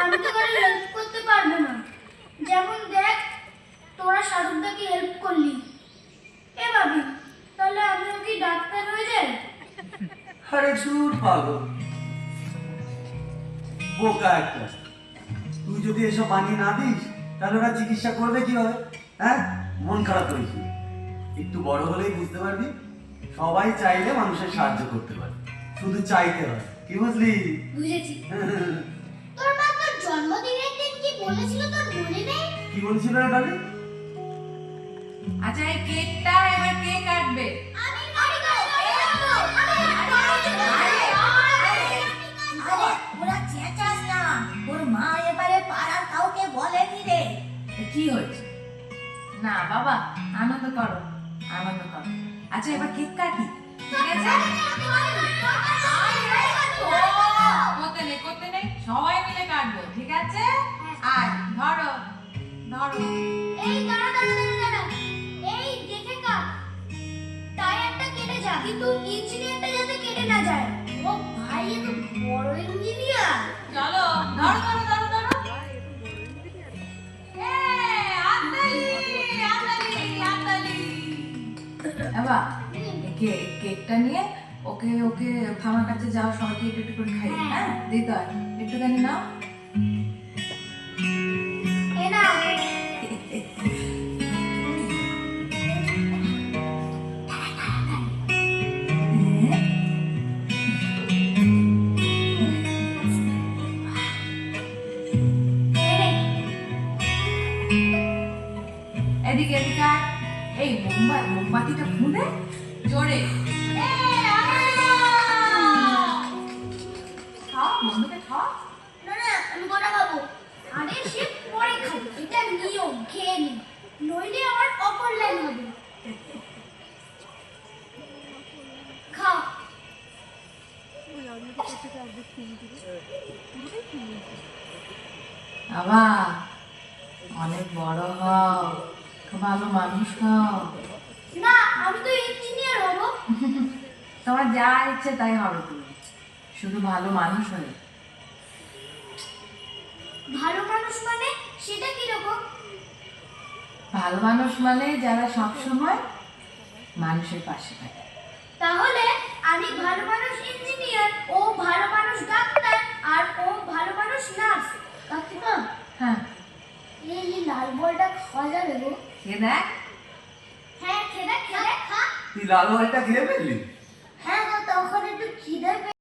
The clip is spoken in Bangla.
আমি তো কারো হেল্প করতে পারবো না। যেমন দেখ, তোরা শাহরুখদাকে হেল্প করলি, এ ভাবি তাহলে আমিও কি ডাক্তার হয়ে যাই? আরে চুপ পাগল, বোকা একটা। তুই যদি এসব বানিয়ে না দিস তাহলে ওরা চিকিৎসা করবে কিভাবে? হ্যাঁ, মন খারাপ করিস না। একটু বড় হলেই বুঝতে পারবি সবাই চাইলে মানুষের সাহায্য করতে পারে, শুধু চাইতে হয়। কি বুঝলি? বুঝেছি। তোর মা তোর জন্মদিনের দিন কি বলেছিল তোর মনে নেই? কি বলছিল রে ডালি? আচ্ছা, এই কেকটা এবার কে কাটবে? আমি কাটবো। আরে ওরা চেঁচাস না, ওর মা এবারে পাড়ার কাউকে বলেনি রে। কি হয়েছে? না বাবা, আনন্দ করো, আনন্দ করো। আচ্ছা, এবার কেক কাটি, ঠিক আছে? করতে নেই, সবাই মিলে কাটবো, ঠিক আছে? আর ধরো ধরো। এই দাঁড়া দাঁড়া দাঁড়া দাঁড়া, এই দেখে কাট, টায়ারটা কেটে যা, কিন্তু ইঞ্জিনিয়ারটা যাতে কেটে না যায়। ও ভাই, এ তো বড় ইঞ্জিনিয়ার। চলো, ধরো ধরো ধরো ধরো। বাবা, কেকটা নিয়ে ওকে ওকে থামার কাছে যাও, সবাইকে একটু একটু করে খাই। হ্যাঁ, দিতে হয় একটুখানি নাও। এ নাও। এদিকে এদিকে আয়। এই মোমবাতিটা খুলে জোরে খাও, বন্ধুকে খাও। না না, আমি গোটা খাবো। আরে সে পরে খাবো, এটা নিয়ম, খেয়ে নি, নইলে আমার অপর লাইন হবে। খাও। বাবা, অনেক বড় হও, খুব ভালো মানুষ হও। না, আমি তো ইঞ্জিনিয়ার হবো। তোমার যা ইচ্ছে তাই হবে, তুমি শুধু ভালো মানুষ হয়ে। ভালো মানুষ মানে সেটা কি রকম? ভালো মানুষ মানে যারা সবসময় মানুষের পাশে থাকে। তাহলে আমি ভালো মানুষ ইঞ্জিনিয়ার, ও ভালো মানুষ ডাক্তার, আর ও ভালো মানুষ নার্স। কাকিমা, হ্যাঁ, এই লাল বলটা খাওয়া যাবে গো? খেয়ে দেখ। হ্যাঁ, খেয়ে দেখ, খেয়ে দেখ, খা। তুই লাল বলটা খেয়ে ফেললি? হ্যাঁ গো, তখন একটু খিদে